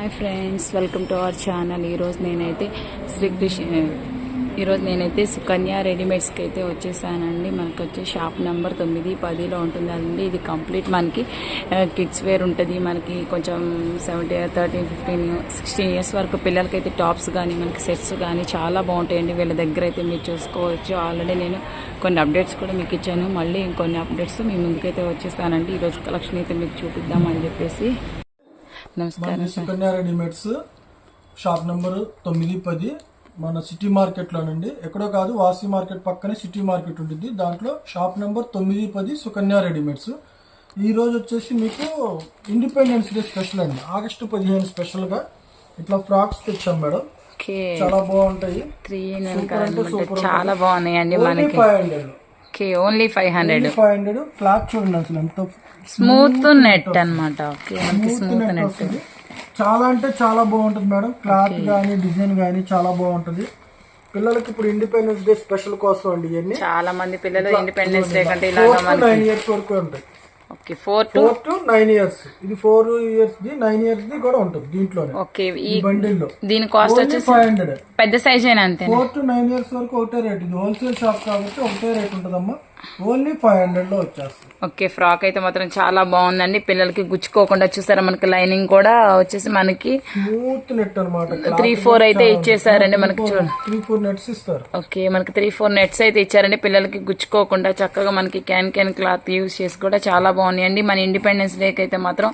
Hi friends, welcome to our channel. ఈరోజు నేనైతే సుకన్య రెడీమేడ్స్కి అయితే వచ్చేసానండి. మనకు వచ్చే షాప్ నెంబర్ 9-10లో ఉంటుందండి. ఇది కంప్లీట్ మనకి కిడ్స్ వేర్ ఉంటుంది. మనకి కొంచెం 13, 15, 16 ఇయర్స్ వరకు పిల్లలకైతే టాప్స్ కానీ మనకి సెట్స్ కానీ చాలా బాగుంటాయండి. వీళ్ళ దగ్గర అయితే మీరు చూసుకోవచ్చు. ఆల్రెడీ నేను కొన్ని అప్డేట్స్ కూడా మీకు ఇచ్చాను. మళ్ళీ ఇంకొన్ని అప్డేట్స్ మీ ముందుకైతే వచ్చేసానండి. ఈరోజు కలెక్షన్ అయితే మీకు చూపిద్దామని చెప్పేసి. నమస్కారం. సుకన్య రెడీమేడ్స్ షాప్ నెంబర్ 9-10 మన సిటీ మార్కెట్ లోనండి. ఎక్కడో కాదు, వాసి మార్కెట్ పక్కనే సిటీ మార్కెట్ ఉంటుంది. దాంట్లో షాప్ నెంబర్ 9-10 సుకన్య రెడీమేడ్స్. ఈ రోజు వచ్చేసి మీకు ఇండిపెండెన్స్ డే స్పెషల్ అండి. ఆగస్టు 15 స్పెషల్ గా ఇట్లా ఫ్రాక్స్ తెచ్చాం మేడం. చాలా బాగుంటాయి. చాలా బాగున్నాయండి. మనకి 500 ఓన్లీ 500 క్లాత్ చూడండి అసలు ఎంత స్మూత్ నెట్ అనమాట. స్మూత్ నెట్ చాలా అంటే చాలా బాగుంటుంది మేడం. క్లాత్ గానీ డిజైన్ గానీ చాలా బాగుంటది. పిల్లలకి ఇప్పుడు ఇండిపెండెన్స్ డే స్పెషల్ కోసం అండి. ఇవన్నీ చాలా మంది పిల్లలు ఇండిపెండెన్స్ డే కంటే ఇలాగా 9 ఇయర్స్ వరకు ఉంటాయి. 4 to 9 ఇయర్స్. ఇది 4 ఇయర్స్ ది 9 ఇయర్స్ ది కూడా ఉంటుంది దీంట్లోనే. ఓకే, ఈ బండిల్ లో దీని కాస్ట్ వచ్చేసి 500. పెద్ద సైజ్ అయినా అంతే. 4 to 9 ఇయర్స్ వరకు ఒకటే రేట్. ఇది హోల్సేల్ షాప్ కాబట్టి ఒకటే రేట్ ఉంటుందమ్మా. ఓన్లీ 500 లో వచ్చేస్తుంది. ఓకే, ఫ్రాక్ అయితే మాత్రం చాలా బాగుందండి. పిల్లలకి గుచ్చుకోకుండా చూసారా. మనకి లైనింగ్ కూడా వచ్చేసి మనకి స్మూత్ నెట్ అనమాట. 3-4 అయితే ఇచ్చేసారండి. మనకి 3-4 నెట్స్ ఇస్తారు. ఓకే, మనకి 3-4 నెట్స్ అయితే ఇచ్చారండి. పిల్లలకి గుచ్చుకోకుండా చక్కగా మనకి క్యాన్ క్లాత్ యూజ్ చేసి కూడా చాలా బాగున్నాయండి. మన ఇండిపెండెన్స్ డేకి అయితే మాత్రం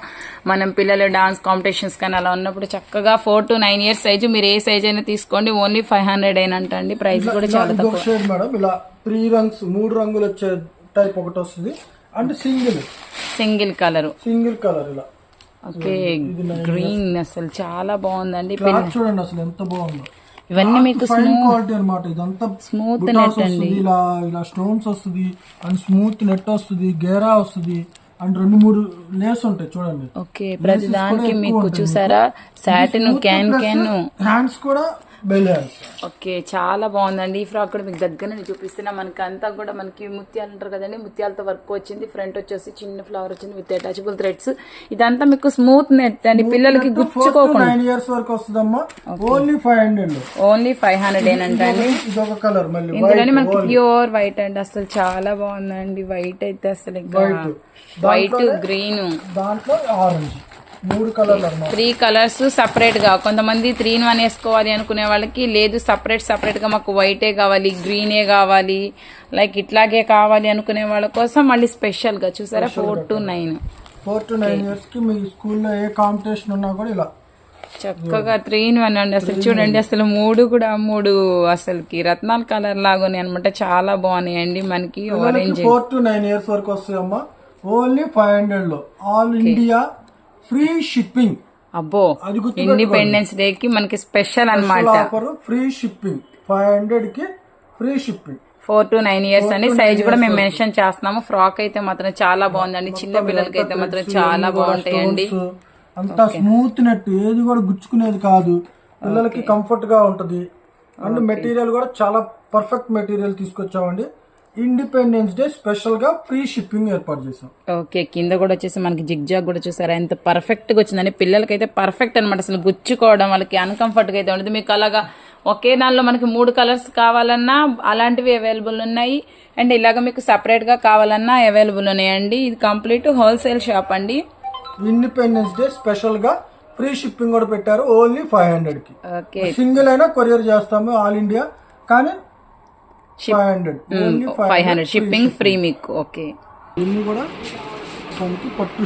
మనం పిల్లలు డాన్స్ కాంపిటీషన్స్ కానీ అలా ఉన్నప్పుడు చక్కగా 4 to 9 ఇయర్స్ సైజు మీరు ఏ సైజ్ అయినా తీసుకోండి. ఓన్లీ 500 అయినంట అండి. ప్రైస్ కూడా చాలా తక్కువ. మేడం ఇలా 3 రంగులు వచ్చే టైప్ ఒకటి వస్తుంది. అండ్ సింగిల్ కలర్ ఇలా. ఓకే, గ్రీన్ అసలు చాలా బాగుందండి. చూడండి అసలు ఎంత బాగుందో. ఇవన్నీ మీకు క్వాలిటీ అనమాట. ఇదంతా స్మూత్ నెట్ అండి. ఇలా స్టోన్స్ వస్తుంది అండ్ స్మూత్ నెట్ వస్తుంది, గేరా వస్తుంది అండ్ 2-3 లేస్ ఉంటాయి చూడండి. ఓకే, ప్రతి దానికి మీకు చూసారా సాటిన్ క్యాన్ హ్యాండ్స్ కూడా బెలూన్స్. ఓకే, చాలా బాగుందండి. ఈ ఫ్రాక్ కూడా మీకు దగ్గర నుంచి చూపిస్తున్నా. మనకి అంతా కూడా మనకి ముత్యాలు అంటారు కదండి, ముత్యాలతో వర్క్ వచ్చింది. ఫ్రంట్ వచ్చేసి చిన్న ఫ్లవర్ వచ్చింది విత్ అటాచబుల్ థ్రెడ్స్. ఇదంతా మీకు స్మూత్ నెట్ అండి. పిల్లలకి గుచ్చుకోకుండా 9 ఇయర్స్ వరకు వస్తుందమ్మా. ఓన్లీ 500. ఓన్లీ 500 ఏనంటే అండి. ఇదొక కలర్ మళ్ళీ ఇందులోనే మనకి ప్యూర్ వైట్ అండి. అసలు చాలా బాగుందండి. వైట్ అయితే అసలు వైట్ గ్రీన్, దాంట్లో ఆరెంజ్, 3 కలర్లు. 3 కలర్స్ సపరేట్ గా. కొంతమంది 3-in-1 వేసుకోవాలి అనుకునే వాళ్ళకి లేదు, సపరేట్ గా మాకు వైటే కావాలి, గ్రీనే కావాలి, లైక్ ఇట్లాగే కావాలి అనుకునే వాళ్ళ కోసం మళ్ళీ స్పెషల్ గా చూసారా 4 to 9 ఇయర్స్ కి మీ స్కూల్లో ఏ కాంపిటీషన్ ఉన్నా కూడా ఇలా చక్కగా 3-in-1 అండి. అసలు చూడండి, అసలు 3 అసలుకి రత్నాల కలర్ లాగానే అనమాట. చాలా బాగున్నాయండి. మనకి ఆరెంజ్ 4 to 9 ఇయర్స్ వరకు వస్తాయమ్మా. ఓన్లీ 500 లో ఆల్ ఇండియా ఫ్రీ షిప్పింగ్. అబ్బో, ఇండిపెండెన్స్ డే కి మనకి స్పెషల్ అనమాట. ఫ్రీ షిప్పింగ్ 500 కి ఫ్రీ షిప్పింగ్. 4 to 9 ఇయర్స్ అండి. సైజ్ కూడా మేము మెన్షన్ చేస్తున్నాము. ఫ్రాక్ అయితే మాత్రం చాలా బాగుందండి. చిన్న పిల్లలకి అయితే మాత్రం చాలా బాగుంటాయండి. అంతా స్మూత్ నెట్, ఏది కూడా గుచ్చుకునేది కాదు. పిల్లలకి కంఫర్ట్ గా ఉంటది. అండ్ మెటీరియల్ కూడా చాలా పర్ఫెక్ట్ మెటీరియల్ తీసుకొచ్చామండి. ఇండిపెండెన్స్ డే స్పెషల్ గా ఫ్రీ షిప్పింగ్ ఏర్పాటు చేసాం. ఓకే, కింద కూడా వచ్చేసి మనకి జిగ్జాగ్ కూడా చూసారా ఎంత పర్ఫెక్ట్ గా వచ్చిందని. పిల్లలకైతే పర్ఫెక్ట్ అనమాట. అసలు గుచ్చుకోవడం వాళ్ళకి అన్కంఫర్ట్ గా అయితే ఉండదు. మీకు అలాగా ఒకే దానిలో మనకి 3 కలర్స్ కావాలన్నా అలాంటివి అవైలబుల్ ఉన్నాయి. అండ్ ఇలాగ మీకు సపరేట్ గా కావాలన్నా అవైలబుల్ ఉన్నాయండి. ఇది కంప్లీట్ హోల్సేల్ షాప్ అండి. ఇండిపెండెన్స్ డే స్పెషల్ గా ఫ్రీ షిప్పింగ్ కూడా పెట్టారు. ఓన్లీ 500 కి. ఓకే, సింగిల్ అయినా కొరియర్ చేస్తాము ఆల్ ఇండియా. కానీ 500 షిప్పింగ్ ఫ్రీ మీకు. ఓకే, ఇన్ని కూడా పట్టు.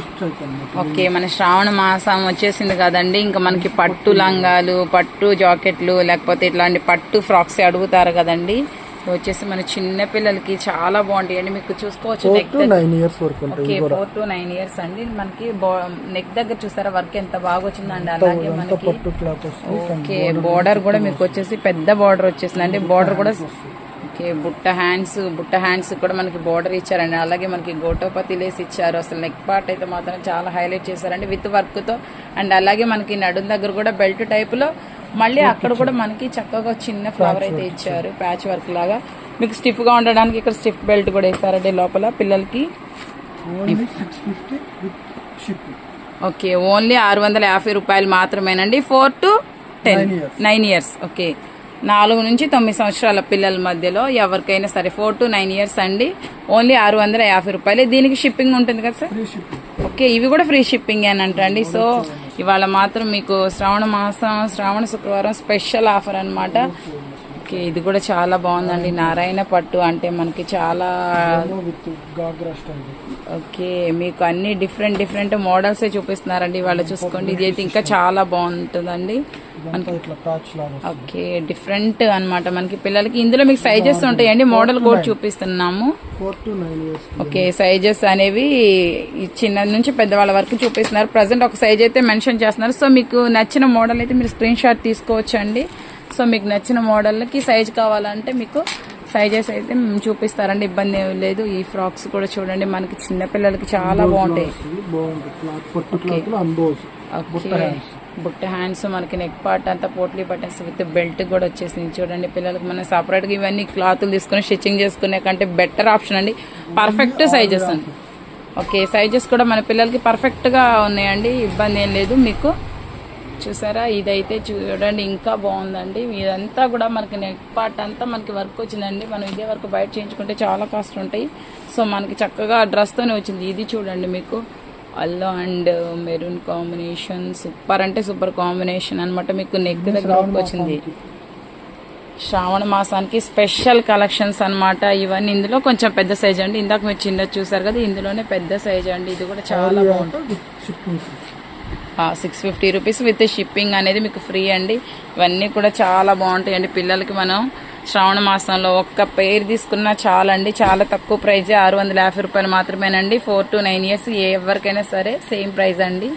ఓకే, మన శ్రావణ మాసం వచ్చేసింది కదండి. ఇంకా మనకి పట్టు లంగాలు, పట్టు జాకెట్లు, లేకపోతే ఇట్లాంటి పట్టు ఫ్రాక్స్ అడుగుతారు కదండి. వచ్చేసి మన చిన్న పిల్లలకి చాలా బాగుంటాయండి. మీకు చూసుకోవచ్చు. 4 to 9 ఇయర్స్ వరకు. ఓకే, 4 to 9 ఇయర్స్ అండి. మనకి నెక్ దగ్గర చూసారా వర్క్ ఎంత బాగా వచ్చిందండి. అలాగే మనకి ఓకే బోర్డర్ కూడా మీకు వచ్చేసి పెద్ద బోర్డర్ వచ్చేసిందండి. బోర్డర్ కూడా ఓకే, బుట్ట హ్యాండ్స్ కూడా మనకి బోర్డర్ ఇచ్చారండి. అలాగే మనకి గోటోపతి లేస్ ఇచ్చారు. అసలు నెక్ పార్ట్ అయితే మాత్రం చాలా హైలైట్ చేశారండి విత్ వర్క్ తో. అండ్ అలాగే మనకి నడుం దగ్గర కూడా బెల్ట్ టైప్ లో మళ్ళీ అక్కడ కూడా మనకి చక్కగా చిన్న ఫ్లవర్ అయితే ఇచ్చారు, ప్యాచ్ వర్క్ లాగా. మీకు స్టిఫ్ గా ఉండడానికి ఇక్కడ స్టిఫ్ బెల్ట్ కూడా ఇస్తారండి లోపల పిల్లలకి. ఓకే, ఓన్లీ 650 రూపాయలు మాత్రమేనండి. 4 to 10 9 ఇయర్స్. ఓకే, 4 నుంచి 9 సంవత్సరాల పిల్లల మధ్యలో ఎవరికైనా సరే 4 to 9 ఇయర్స్ అండి. ఓన్లీ 650 రూపాయలు. దీనికి షిప్పింగ్ ఉంటుంది కదా సార్? ఓకే, ఇవి కూడా ఫ్రీ షిప్పింగ్ అని అంటండి. సో ఇవాళ మాత్రం మీకు శ్రావణ శుక్రవారం స్పెషల్ ఆఫర్ అన్నమాట. ఓకే, ఇది కూడా చాలా బాగుందండి. నారాయణ పట్టు అంటే మనకి చాలా ఓకే, మీకు అన్ని డిఫరెంట్ మోడల్స్ చూపిస్తున్నారండి వాళ్ళు. చూసుకోండి, ఇది అయితే ఇంకా చాలా బాగుంటుందండి. ఓకే, డిఫరెంట్ అన్నమాట మనకి పిల్లలకి. ఇందులో మీకు సైజెస్ ఉంటాయండి, మోడల్ కూడా చూపిస్తున్నాము. ఓకే, సైజెస్ అనేవి చిన్న నుంచి పెద్దవాళ్ళ వరకు చూపిస్తున్నారు. ప్రజెంట్ ఒక సైజ్ అయితే మెన్షన్ చేస్తున్నారు. సో మీకు నచ్చిన మోడల్ అయితే మీరు స్క్రీన్ షాట్ తీసుకోవచ్చండి. సో మీకు నచ్చిన మోడల్కి సైజ్ కావాలంటే మీకు సైజెస్ అయితే చూపిస్తారండి, ఇబ్బంది ఏమి లేదు. ఈ ఫ్రాక్స్ కూడా చూడండి, మనకి చిన్నపిల్లలకి చాలా బాగుంటాయి. బుట్ట హ్యాండ్స్, మనకి నెక్ పార్ట్ అంతా పోట్లీ బటన్స్ విత్ బెల్ట్ కూడా వచ్చేసింది చూడండి. పిల్లలకి మనం సపరేట్ గా ఇవన్నీ క్లాత్లు తీసుకుని స్టిచ్చింగ్ చేసుకునే కంటే బెటర్ ఆప్షన్ అండి. పర్ఫెక్ట్ సైజెస్ అండి. ఓకే, సైజెస్ కూడా మన పిల్లలకి పర్ఫెక్ట్ గా ఉన్నాయండి, ఇబ్బంది ఏం లేదు. మీకు చూసారా, ఇదైతే చూడండి ఇంకా బాగుందండి. ఇదంతా కూడా మనకి నెక్ పార్ట్ అంతా మనకి వర్క్ వచ్చిందండి. మనం ఇదే వర్క్ బయట చేయించుకుంటే చాలా కాస్ట్ ఉంటాయి. సో మనకి చక్కగా డ్రెస్తోనే వచ్చింది. ఇది చూడండి, మీకు అల్లో అండ్ మెరూన్ కాంబినేషన్ సూపర్ అంటే సూపర్ కాంబినేషన్ అనమాట. మీకు నెక్ దగ్గర వచ్చింది. శ్రావణ మాసానికి స్పెషల్ కలెక్షన్స్ అన్నమాట ఇవన్నీ. ఇందులో కొంచెం పెద్ద సైజ్ అండి, ఇందాక మీరు చిన్న చూసారు కదా, ఇందులోనే పెద్ద సైజ్ అండి. ఇది కూడా చాలా బాగుంటుంది. 650 రూపీస్ విత్ షిప్పింగ్ అనేది మీకు ఫ్రీ అండి. ఇవన్నీ కూడా చాలా బాగుంటాయండి పిల్లలకి. మనం శ్రావణ మాసంలో ఒక్క పేరు తీసుకున్నా చాలండి, చాలా తక్కువ ప్రైజే, 650 రూపాయలు మాత్రమేనండి. 4 to 9 ఇయర్స్ ఎవరికైనా సరే సేమ్ ప్రైజ్ అండి.